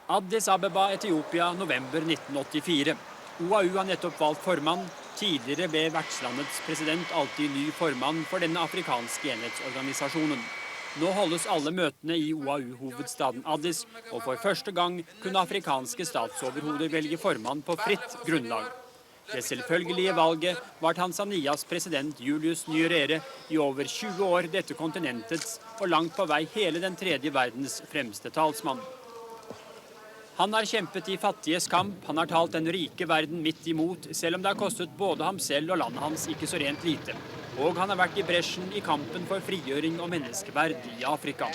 Addis Abeba, Etiopia, november 1984. OAU har nettopp valgt formann. Tidligere ble vertslandets president alltid ny formann for denne afrikanske enhetsorganisasjonen. Nå holdes alle møtene i OAU-hovedstaden Addis, og for første gang kunne afrikanske statsoverhoder velge formann på fritt grunnlag. Det selvfølgelige valget var Tanzanias president Julius Nyerere, i over 20 år dette kontinentets og langt på vei hele den tredje verdens fremste talsmann. Han har kjempet i fattiges kamp, han har talt den rike verden midt imot, selv om det har kostet både ham selv og landet hans ikke så rent lite. Og han har vært i bresjen i kampen for frigjøring og menneskeverd i Afrika.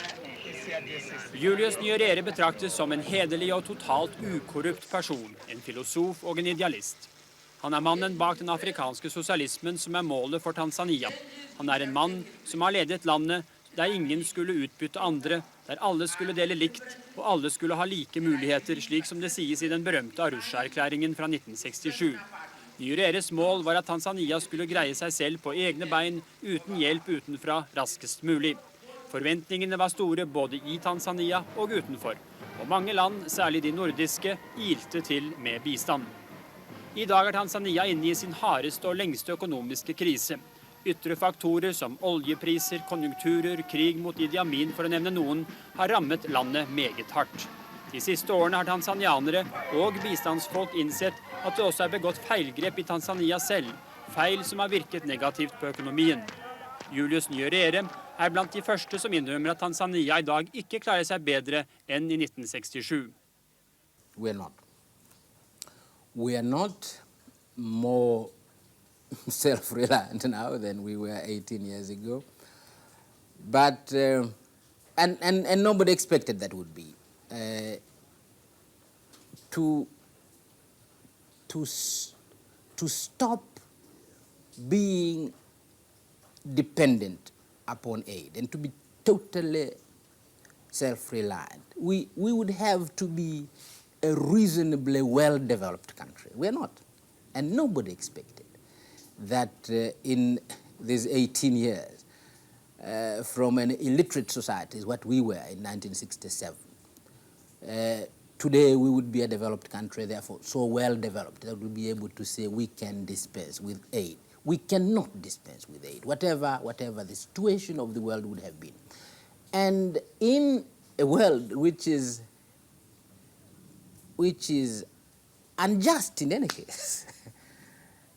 Julius Nyerere betraktes som en hederlig og totalt ukorrupt person, en filosof og en idealist. Han er mannen bak den afrikanske sosialismen som er målet for Tanzania. Han er en mann som har ledet landet der ingen skulle utbytte andre, der alle skulle dele likt, og alle skulle ha like muligheter, slik som det sies i den berømte Arusha-erklæringen fra 1967. Nyereres mål var at Tanzania skulle greie seg selv på egne bein, uten hjelp utenfra, raskest mulig. Forventningene var store både i Tanzania og utenfor, og mange land, særlig de nordiske, ilte til med bistand. I dag er Tanzania inne i sin hardeste og lengste økonomiske krise. Ytre faktorer som oljepriser, konjunkturer, krig mot Idi Amin for å nevne noen, har rammet landet meget hardt. De siste årene har tanzanianere og bistandsfolk innsett at det også er begått feilgrep i Tanzania selv, feil som har virket negativt på økonomien. Julius Nyerere er blant de første som innrømmer at Tanzania i dag ikke klarer seg bedre enn i 1967. We are not more self-reliant now than we were 18 years ago. But, and nobody expected that would be. To stop being dependent upon aid and to be totally self-reliant, we would have to be a reasonably well-developed country. We're not. And nobody expected that in these 18 years, from an illiterate society, is what we were in 1967. Today we would be a developed country, therefore so well developed that we'll be able to say we can dispense with aid. We cannot dispense with aid, whatever the situation of the world would have been. And in a world which is unjust in any case,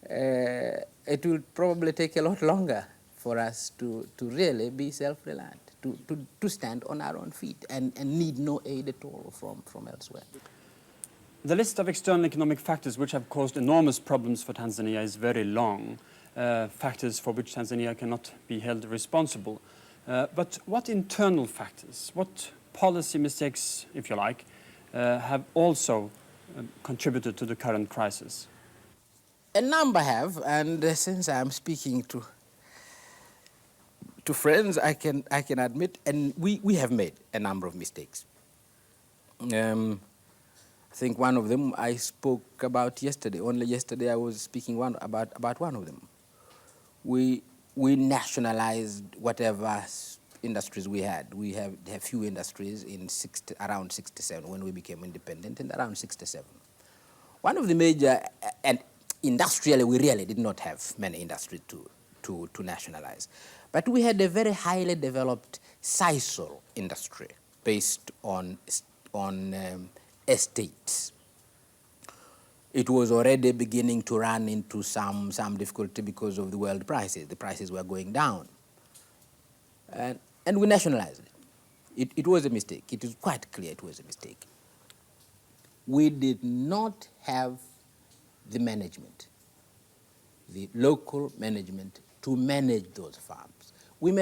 it will probably take a lot longer for us to really be self-reliant, to stand on our own feet and need no aid at all from elsewhere. The list of external economic factors which have caused enormous problems for Tanzania is very long, factors for which Tanzania cannot be held responsible. But what internal factors, what policy mistakes, if you like, have also contributed to the current crisis? A number have, and since I'm speaking to friends, I can admit, and we have made a number of mistakes. I think one of them I spoke about yesterday. Only yesterday I was speaking about one of them. We nationalized whatever industries we had. We have few industries in around 67 when we became independent, and around 67. One of the major, and industrially we really did not have many industries to nationalize. But we had a very highly developed sisal industry based on estates. It was already beginning to run into some difficulty because of the world prices. The prices were going down. And we nationalized it. It was a mistake. It is quite clear it was a mistake. We did not have the management, the local management, to manage those farms. We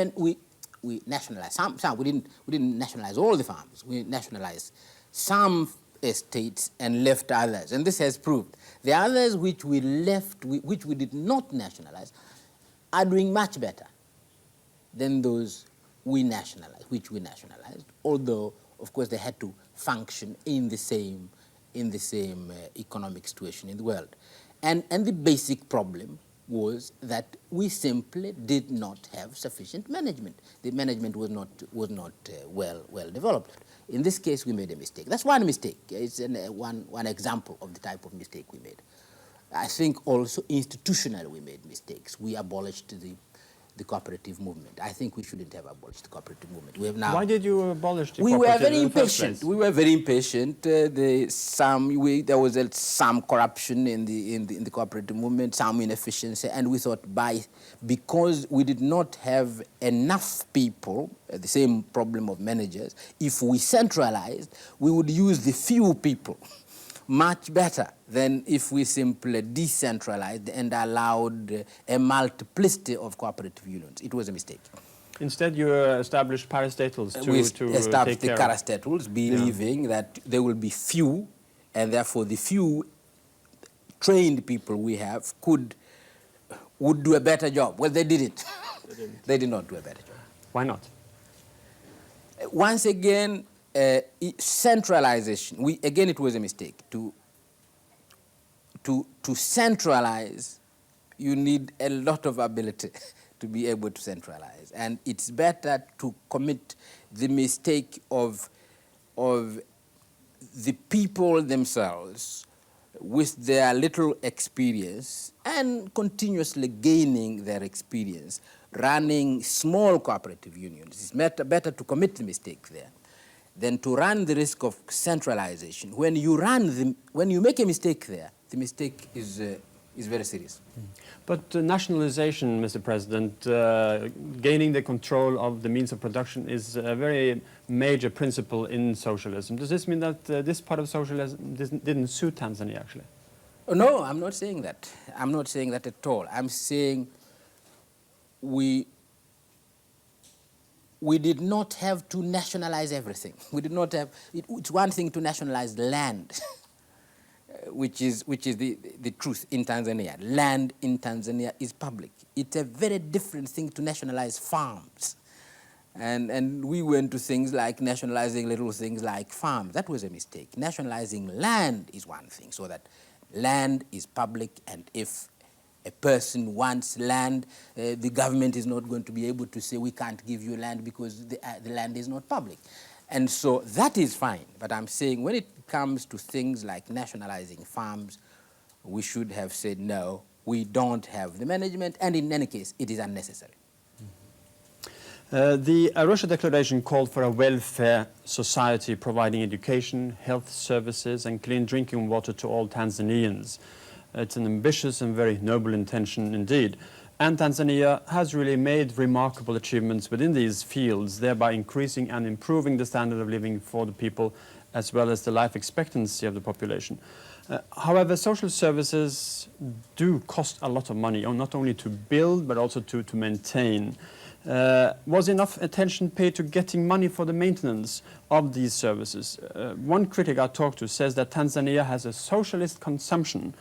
nationalized some. We didn't nationalize all the farms. We nationalized some estates and left others, and this has proved the others which we left, which we did not nationalize, are doing much better than those which we nationalized. Although, of course, they had to function in the same economic situation in the world. And the basic problem was that we simply did not have sufficient management. The management was not well developed. In this case, we made a mistake. That's one mistake. It's one example of the type of mistake we made. I think also institutionally we made mistakes. We abolished the cooperative movement. I think we shouldn't have abolished the cooperative movement. We have now. Why did you abolish the We cooperative were very in the first impatient. place? We were very impatient. There was some corruption in the cooperative movement, some inefficiency, and we thought because we did not have enough people, the same problem of managers, if we centralized, we would use the few people much better than if we simply decentralized and allowed a multiplicity of cooperative unions. It was a mistake. Instead, you established parastatals to established take the care of. parastatals, believing that there will be few, and therefore the few trained people we have would do a better job. Well, they didn't. They did not do a better job. Why not? Once again, centralization. Again, it was a mistake. To centralize, you need a lot of ability to be able to centralize, and it's better to commit the mistake of the people themselves with their little experience and continuously gaining their experience, running small cooperative unions. It's better to commit the mistake there than to run the risk of centralization. When you make a mistake there, the mistake is very serious. But nationalization, Mr. President, gaining the control of the means of production is a very major principle in socialism. Does this mean that this part of socialism didn't suit Tanzania, actually? No, I'm not saying that. I'm not saying that at all. I'm saying we did not have to nationalize everything. We did not have. It's one thing to nationalize land, which is the truth in Tanzania. Land in Tanzania is public. It's a very different thing to nationalize farms. And we went to things like nationalizing little things like farms. That was a mistake. Nationalizing land is one thing, so that land is public, and if a person wants land, the government is not going to be able to say, we can't give you land because the land is not public. And so that is fine. But I'm saying when it comes to things like nationalizing farms, we should have said, no, we don't have the management, and in any case, it is unnecessary. The Arusha Declaration called for a welfare society providing education, health services, and clean drinking water to all Tanzanians. It's an ambitious and very noble intention indeed. And Tanzania has really made remarkable achievements within these fields, thereby increasing and improving the standard of living for the people, as well as the life expectancy of the population. However, social services do cost a lot of money, not only to build, but also to maintain. Was enough attention paid to getting money for the maintenance of these services? One critic I talked to says that Tanzania has a socialist consumption,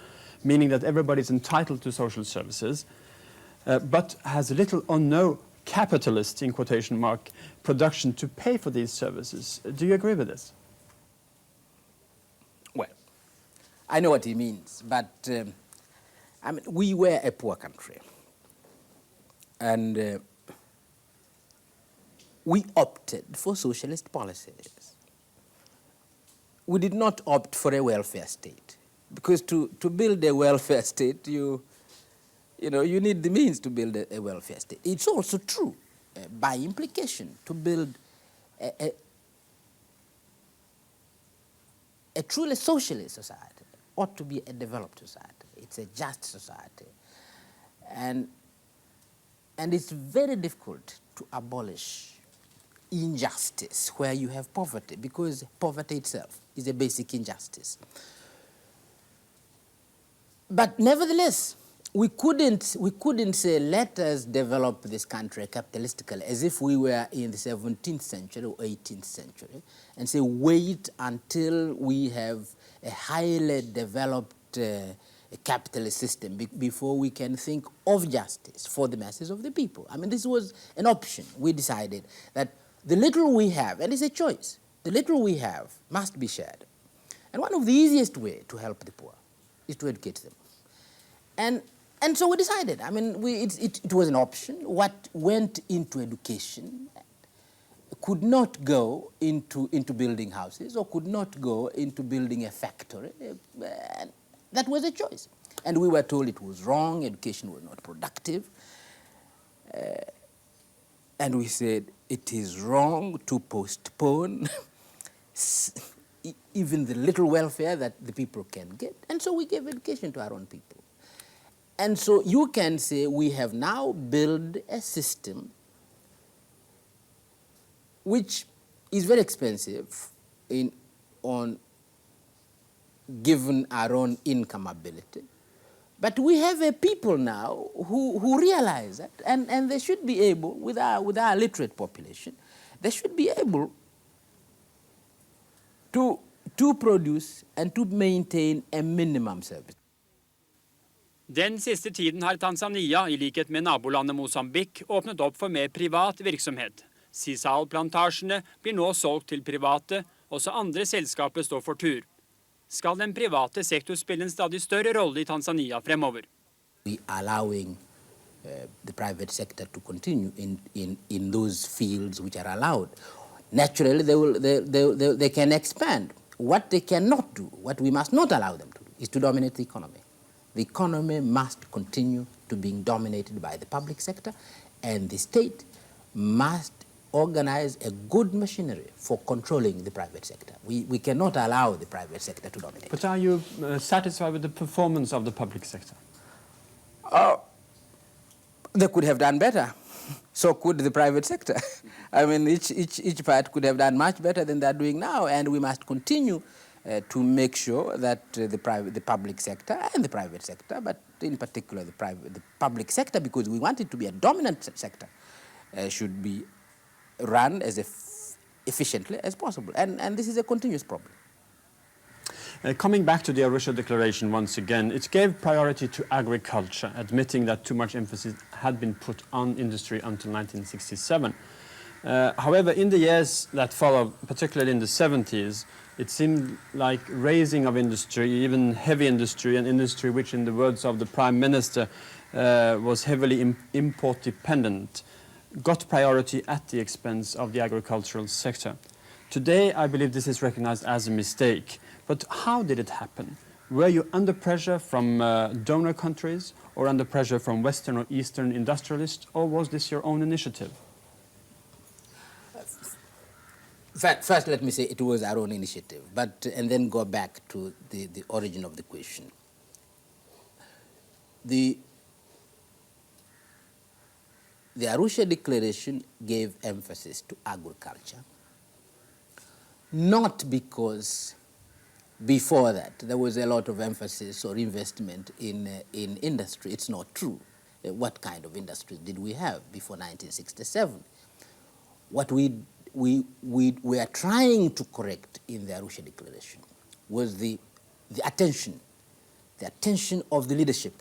meaning that everybody is entitled to social services, but has little or no capitalist, in quotation mark, production to pay for these services. Do you agree with this? Well, I know what he means, but I mean, we were a poor country, and we opted for socialist policies. We did not opt for a welfare state, because to build a welfare state, you need the means to build a welfare state. It's also true, by implication, to build a truly socialist society ought to be a developed society. It's a just society. And it's very difficult to abolish injustice where you have poverty, because poverty itself is a basic injustice. But nevertheless, we couldn't say, let us develop this country capitalistically as if we were in the 17th century or 18th century, and say, wait until we have a highly developed capitalist system before we can think of justice for the masses of the people. I mean, this was an option. We decided that the little we have, and it's a choice, the little we have must be shared. And one of the easiest ways to help the poor is to educate them. And And so we decided. I mean, it was an option. What went into education could not go into building houses or could not go into building a factory. That was a choice. And we were told it was wrong, education was not productive. And we said it is wrong to postpone even the little welfare that the people can get. And so we gave education to our own people. And so you can say we have now built a system which is very expensive given our own income ability. But we have a people now who realize that, and they should be able, with our literate population, they should be able to produce and to maintain a minimum service. Den siste tiden har Tanzania, i likhet med nabolandet Mosambik, åpnet opp for mer privat virksomhet. Sisal-plantasjene blir nå solgt til private, også andre selskaper står for tur. Skal den private sektor spille en stadig større rolle i Tanzania fremover? We are allowing the private sector to continue in those fields which are allowed. Naturally, they can expand. What they cannot do, what we must not allow them to do, is to dominate the economy. The economy must continue to be dominated by the public sector, and the state must organize a good machinery for controlling the private sector. We cannot allow the private sector to dominate. But are you satisfied with the performance of the public sector? They could have done better. So could the private sector. I mean, each part could have done much better than they're doing now, and we must continue to make sure that the public sector and the private sector, but in particular the public sector, because we want it to be a dominant sector, should be run as efficiently as possible. And this is a continuous problem. Coming back to the Arusha Declaration once again, it gave priority to agriculture, admitting that too much emphasis had been put on industry until 1967. However, in the years that followed, particularly in the 70s, it seemed like raising of industry, even heavy industry, and industry which, in the words of the Prime Minister, was heavily import dependent, got priority at the expense of the agricultural sector. Today, I believe this is recognized as a mistake. But how did it happen? Were you under pressure from donor countries, or under pressure from Western or Eastern industrialists, or was this your own initiative? First, let me say it was our own initiative, and then go back to the origin of the question. The Arusha Declaration gave emphasis to agriculture, not because before that there was a lot of emphasis or investment in industry. It's not true. What kind of industry did we have before 1967? What we are trying to correct in the Arusha Declaration was the attention of the leadership.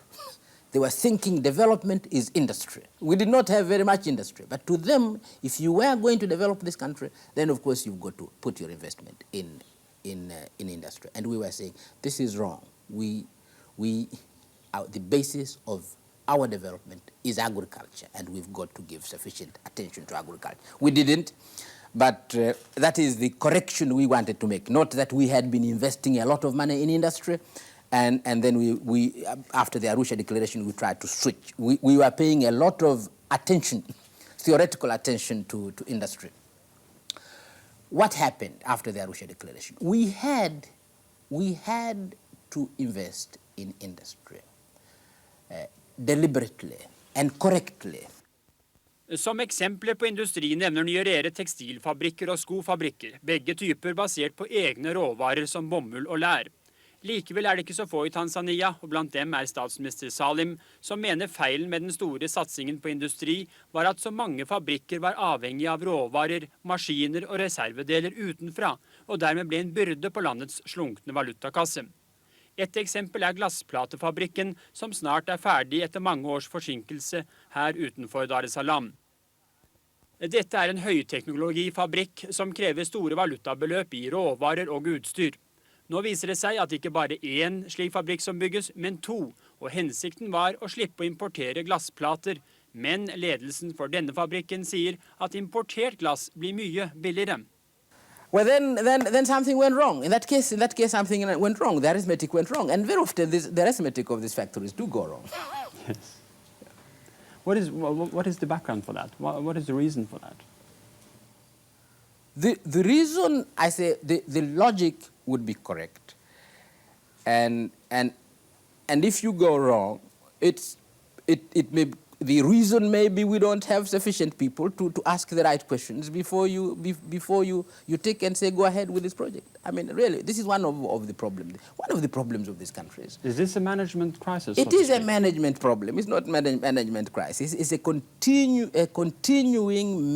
They were thinking development is industry. We did not have very much industry, but to them, if you were going to develop this country, then of course you've got to put your investment in industry. And we were saying, this is wrong. The basis of our development is agriculture, and we've got to give sufficient attention to agriculture. We didn't, but that is the correction we wanted to make. Not that we had been investing a lot of money in industry, and then we after the Arusha Declaration, we tried to switch. We were paying a lot of attention, theoretical attention to industry. What happened after the Arusha Declaration? We had to invest in industry deliberately and correctly. Som eksempler på industri nevner Nyerere tekstilfabrikker og skofabrikker, begge typer basert på egne råvarer som bomull og lær. Likevel er det ikke så få i Tanzania, og blant dem er statsminister Salim, som mener feilen med den store satsingen på industri var at så mange fabrikker var avhengige av råvarer, maskiner og reservedeler utenfra, og dermed ble en byrde på landets slunkne valutakasse. Et eksempel er glassplatefabrikken, som snart er ferdig etter mange års forsinkelse her utenfor Dar es Salaam. Dette er en høyteknologifabrikk som krever store valutabeløp i råvarer og utstyr. Nå viser det seg at det ikke bare én slik fabrikk som bygges, men to. Og hensikten var å slippe å importere glassplater. Men ledelsen for denne fabrikken sier at importert glass blir mye billigere. Well, then something went wrong. In that case, something went wrong. The arithmetic went wrong. And very often, the arithmetic of these factories do go wrong. Yes. What is the background for that? What is the reason for that? The reason, I say, the logic would be correct. And if you go wrong, it may, the reason may be we don't have sufficient people to ask the right questions before you take and say, go ahead with this project. I mean, really, this is one of the problems. One of the problems of these countries. Is this a management crisis? It is a management problem. It's not management crisis. It's a continuing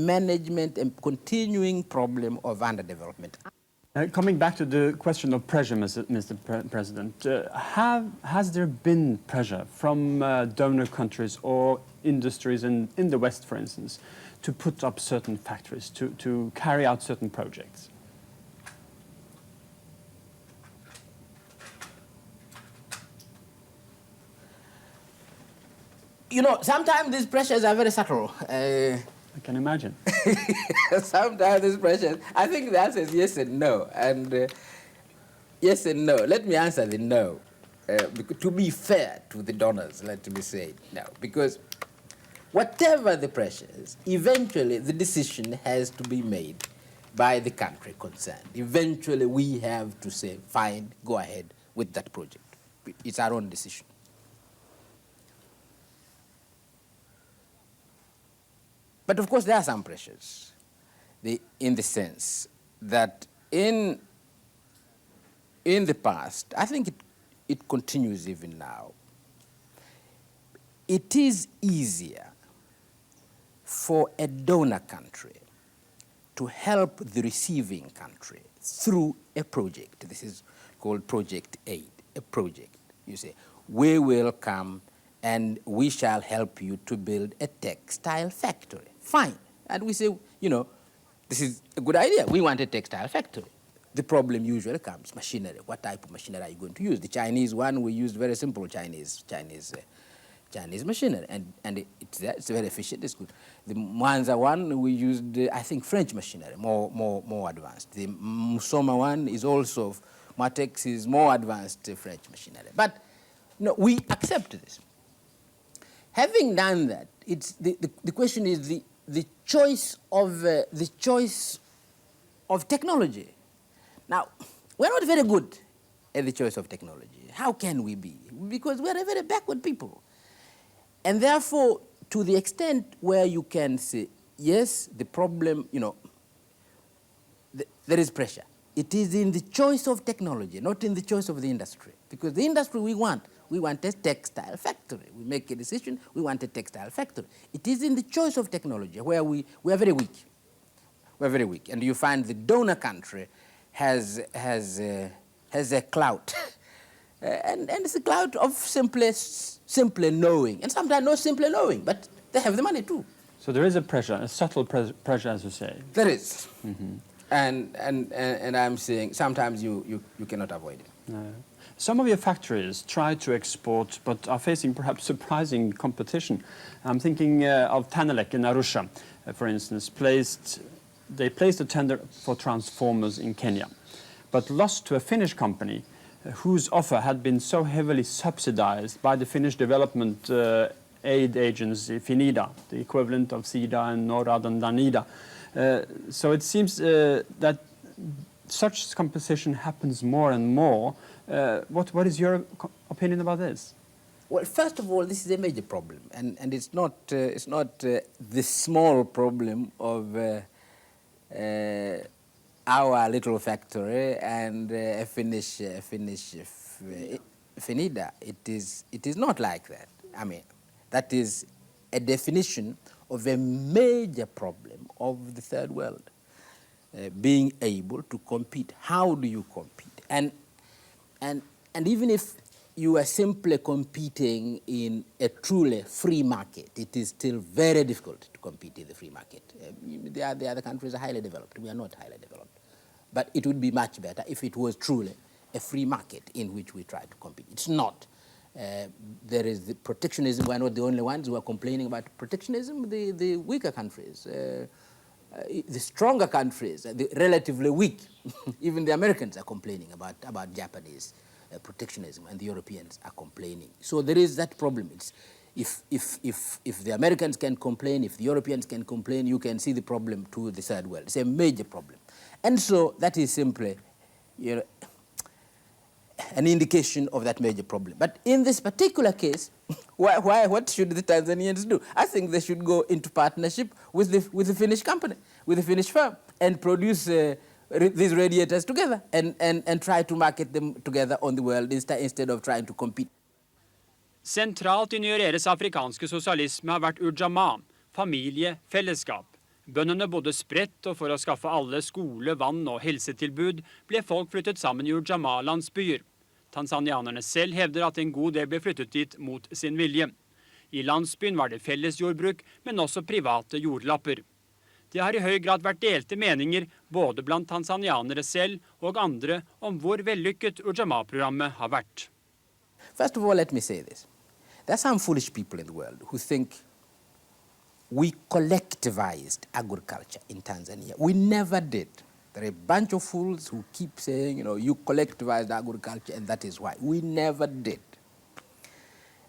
management and continuing problem of underdevelopment. Coming back to the question of pressure, Mr. President, has there been pressure from donor countries or industries in the West, for instance, to put up certain factories, to carry out certain projects? You know, sometimes these pressures are very subtle. I can imagine. Sometimes these pressures, I think the answer is yes and no. And yes and no. Let me answer the no. To be fair to the donors, let me say no. Because whatever the pressures, eventually the decision has to be made by the country concerned. Eventually we have to say, fine, go ahead with that project. It's our own decision. But of course, there are some pressures, in the sense that in the past, I think it continues even now, it is easier for a donor country to help the receiving country through a project. This is called project aid, a project. You say, we will come and we shall help you to build a textile factory. Fine. And we say, you know, this is a good idea. We want a textile factory. The problem usually comes, machinery. What type of machinery are you going to use? The Chinese one, we used very simple Chinese machinery. And it's very efficient, it's good. The Mwanza one, we used, I think, French machinery, more advanced. The Musoma one is also, Matex is more advanced French machinery. But no, we accept this. Having done that, it's the question is the choice of technology. Now, we're not very good at the choice of technology. How can we be? Because we're a very backward people. And therefore, to the extent where you can say, yes, the problem, you know, there is pressure. It is in the choice of technology, not in the choice of the industry. Because the industry we want a textile factory. We make a decision, we want a textile factory. It is in the choice of technology where we are very weak. We're very weak. And you find the donor country has a clout. and it's a clout of simply knowing. And sometimes not simply knowing, but they have the money too. So there is a pressure, a subtle pressure, as you say. There is. Mm-hmm. And I'm saying sometimes you cannot avoid it. No. Some of your factories try to export, but are facing perhaps surprising competition. I'm thinking of Tanelec in Arusha, for instance. They placed a tender for transformers in Kenya, but lost to a Finnish company whose offer had been so heavily subsidized by the Finnish development aid agency, Finida, the equivalent of SIDA and NORAD and Danida. So it seems that such competition happens more and more. What is your opinion about this? Well, first of all, this is a major problem, and it's not the small problem of our little factory and Finnish Finida. It is not like that. I mean, that is a definition of a major problem of the third world, being able to compete. How do you compete? And even if you are simply competing in a truly free market, it is still very difficult to compete in the free market. The other countries are highly developed. We are not highly developed. But it would be much better if it was truly a free market in which we try to compete. It's not. There is the protectionism. We're not the only ones who are complaining about protectionism. The weaker countries, the stronger countries, the relatively weak, even the Americans are complaining about Japanese protectionism, and the Europeans are complaining. So there is that problem. It's, if the Americans can complain, if the Europeans can complain, you can see the problem to the third world. It's a major problem. And so that is simply, you know, an indication of that major problem. But in this particular case, what should the Tanzanians do? I think they should go into partnership with the Finnish company, with the Finnish firm, and produce these radiators together and try to market them together on the world instead of trying to compete. Sentralt i Nyereres afrikanske sosialisme har vært Ujamaa, familie, fellesskap. Bøndene bodde spredt, og for å skaffe alle skole, vann og helsetilbud ble folk flyttet sammen i Ujamaa-landsbyer. Tanzanianerne selv hevder at en god del ble flyttet dit mot sin vilje. I landsbyen var det fellesjordbruk, men også private jordlapper. Det har i høy grad vært delte meninger både blant tanzanianere selv og andre om hvor vellykket Ujamaa-programmet har vært. First of all, let me say this. There are some foolish people in the world who think we collectivized agriculture in Tanzania. We never did. There are a bunch of fools who keep saying, you know, you collectivized agriculture and that is why. We never did.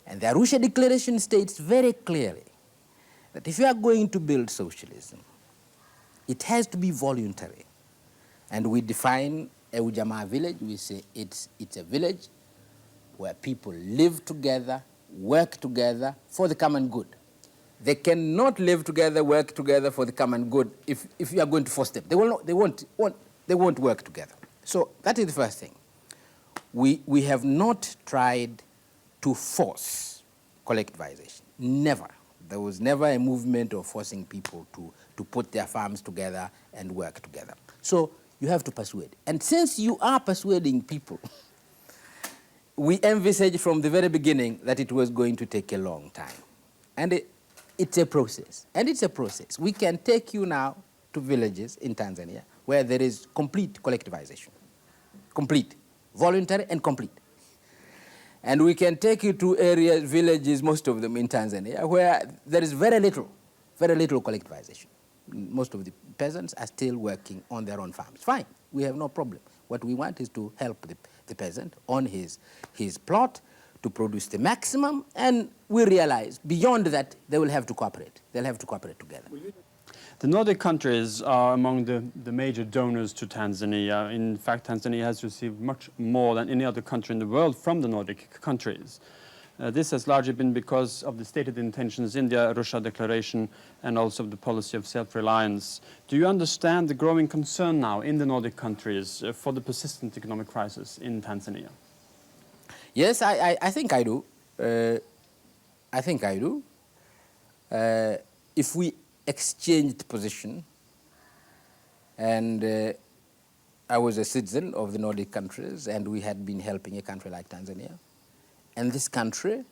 And the Arusha Declaration states very clearly that if you are going to build socialism, it has to be voluntary. And we define a Ujamaa village, we say it's a village where people live together, work together for the common good. They cannot live together, work together for the common good if you are going to force them. They won't work together. So that is the first thing. We have not tried to force collectivization. Never. There was never a movement of forcing people to put their farms together and work together. So you have to persuade. And since you are persuading people, we envisaged from the very beginning that it was going to take a long time. And it's a process. And it's a process. We can take you now to villages in Tanzania where there is complete collectivization. Complete. Voluntary and complete. And we can take you to areas, villages, most of them in Tanzania, where there is very little collectivization. Most of the peasants are still working on their own farms. Fine, we have no problem. What we want is to help the peasant on his plot to produce the maximum, and we realize beyond that they will have to cooperate. They'll have to cooperate together. The Nordic countries are among the major donors to Tanzania. In fact, Tanzania has received much more than any other country in the world from the Nordic countries. This has largely been because of the stated intentions in the Arusha Declaration and also the policy of self-reliance. Do you understand the growing concern now in the Nordic countries for the persistent economic crisis in Tanzania? Yes, I think I do. I think I do. If we exchanged position, and I was a citizen of the Nordic countries, and we had been helping a country like Tanzania, and this country,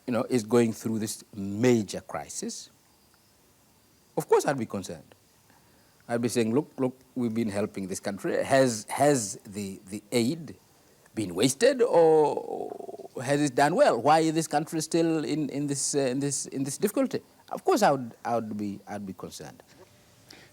you know, is going through this major crisis, of course I'd be concerned. I'd be saying, look, we've been helping this country. Has the aid been wasted, or has it done well? Why is this country still in this difficulty? Of course, I'd be concerned.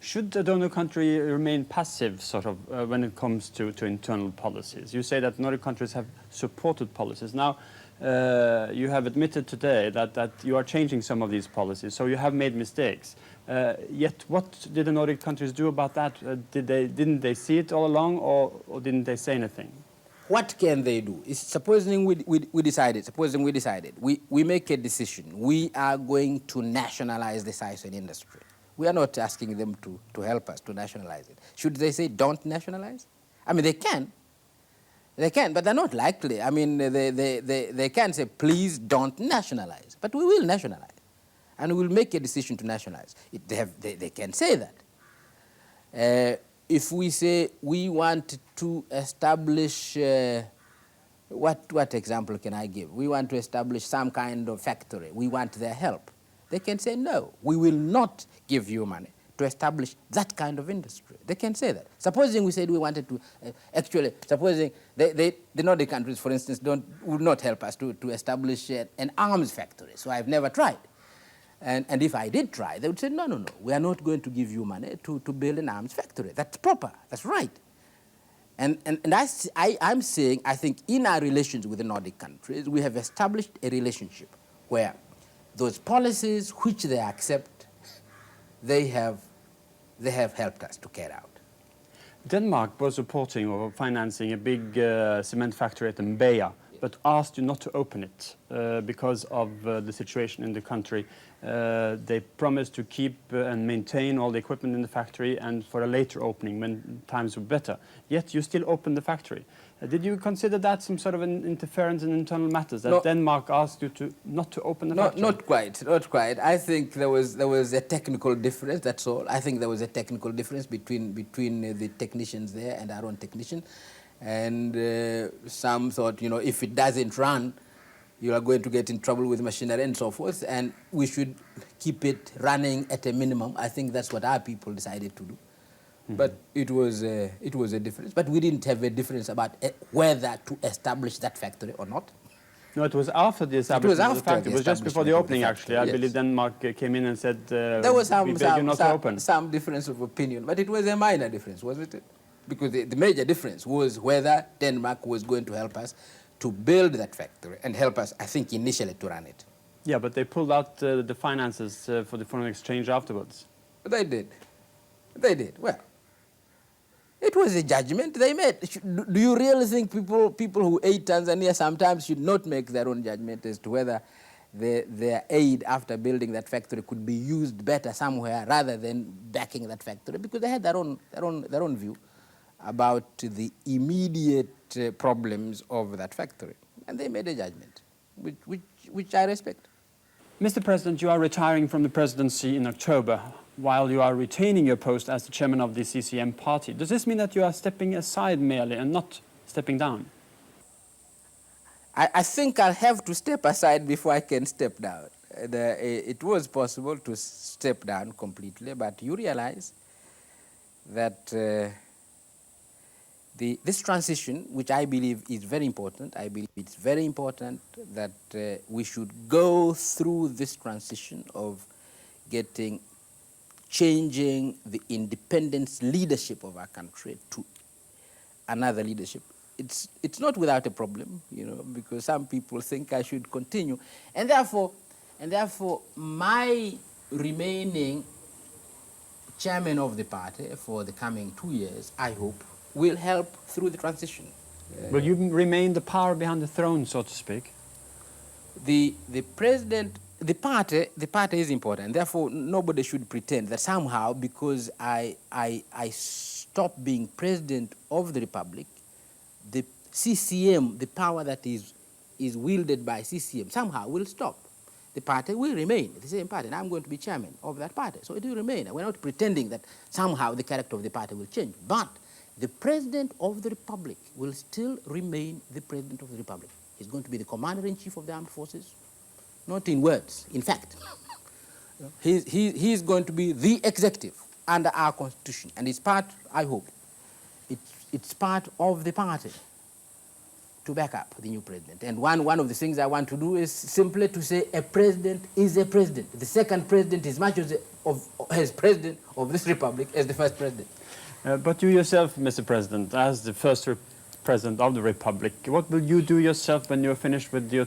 Should a donor country remain passive, sort of, when it comes to internal policies? You say that Nordic countries have supported policies. Now, you have admitted today that you are changing some of these policies, so you have made mistakes. Yet, what did the Nordic countries do about that? Didn't they see it all along, or didn't they say anything? What can they do? Supposing we decided, we make a decision, we are going to nationalize the sisal industry. We are not asking them to help us to nationalize it. Should they say don't nationalize? I mean, they can, but they're not likely. I mean, they can say please don't nationalize, but we will nationalize, and we will make a decision to nationalize. They can say that. If we say we want to establish, what example can I give? We want to establish some kind of factory. We want their help. They can say, no, we will not give you money to establish that kind of industry. They can say that. Supposing we said we wanted to, supposing the Nordic countries, for instance, would not help us to establish an arms factory, so I've never tried. And if I did try, they would say, no, no, no, we are not going to give you money to build an arms factory. That's proper, that's right. And I'm saying, I think in our relations with the Nordic countries, we have established a relationship where those policies which they accept, they have helped us to carry out. Denmark was supporting or financing a big cement factory at Mbeya, but asked you not to open it because of the situation in the country. They promised to keep and maintain all the equipment in the factory and for a later opening when times were better. Yet you still opened the factory. Did you consider that some sort of an interference in internal matters, that No. Denmark asked you not to open the factory? Not quite, not quite. I think there was a technical difference, that's all. I think there was a technical difference between the technicians there and our own technician. And some thought, you know, if it doesn't run, you are going to get in trouble with machinery and so forth, and we should keep it running at a minimum. I think that's what our people decided to do. Mm-hmm. But it was a difference. But we didn't have a difference about whether to establish that factory or not. No, it was after the establishment of the factory. It was just before the opening, actually. I believe Denmark came in and said, there was some difference of opinion, but it was a minor difference, wasn't it? Because the major difference was whether Denmark was going to help us to build that factory and help us, I think, initially to run it. Yeah, but they pulled out the finances for the foreign exchange afterwards. They did. They did. Well, it was a judgment they made. Do you really think people who aid Tanzania sometimes should not make their own judgment as to whether their aid after building that factory could be used better somewhere rather than backing that factory? Because they had their own view about the immediate problems of that factory. And they made a judgment, which I respect. Mr. President, you are retiring from the presidency in October while you are retaining your post as the chairman of the CCM party. Does this mean that you are stepping aside merely and not stepping down? I think I'll have to step aside before I can step down. It was possible to step down completely, but you realize that this transition, which I believe is very important, I believe it's very important that we should go through this transition of changing the independence leadership of our country to another leadership. It's not without a problem, you know, because some people think I should continue, and therefore my remaining chairman of the party for the coming 2 years, I hope, will help through the transition. Will you remain the power behind the throne, so to speak? The president, the party is important. Therefore, nobody should pretend that somehow because I stop being president of the republic, the CCM, the power that is wielded by CCM, somehow will stop. The party will remain the same party, and I'm going to be chairman of that party. So it will remain. We're not pretending that somehow the character of the party will change. But the president of the republic will still remain the president of the republic. He's going to be the commander-in-chief of the armed forces, not in words, in fact. He's going to be the executive under our constitution, and it's part, I hope, it's part of the party to back up the new president. And one of the things I want to do is simply to say a president is a president. The second president is much as president of this republic as the first president. But you yourself, Mr. President, as the first president of the republic, what will you do yourself when you're finished with your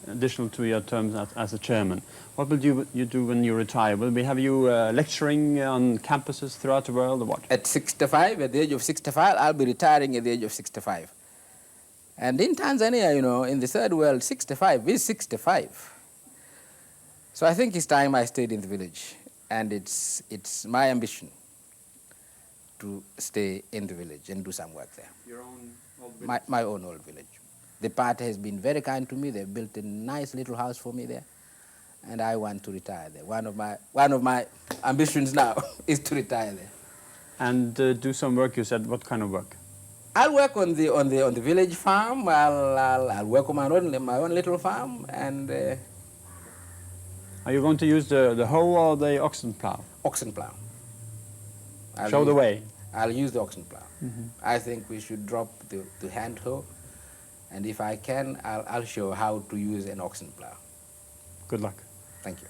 additional 2-year terms as a chairman? What will you do when you retire? Will we have you lecturing on campuses throughout the world, or what? At 65, at the age of 65, I'll be retiring at the age of 65. And in Tanzania, you know, in the third world, 65 is 65. So I think it's time I stayed in the village. And it's my ambition to stay in the village and do some work there. Your own old village? My own old village. The party has been very kind to me. They've built a nice little house for me there. And I want to retire there. One of my ambitions now is to retire there. And do some work, you said. What kind of work? I'll work on the village farm. I'll work on my own little farm, and Are you going to use the hoe or the oxen plow? Oxen plow. Show the way. I'll use the oxen plow. I think we should drop the hand hoe, and if I can, I'll show how to use an oxen plow. Good luck. Thank you.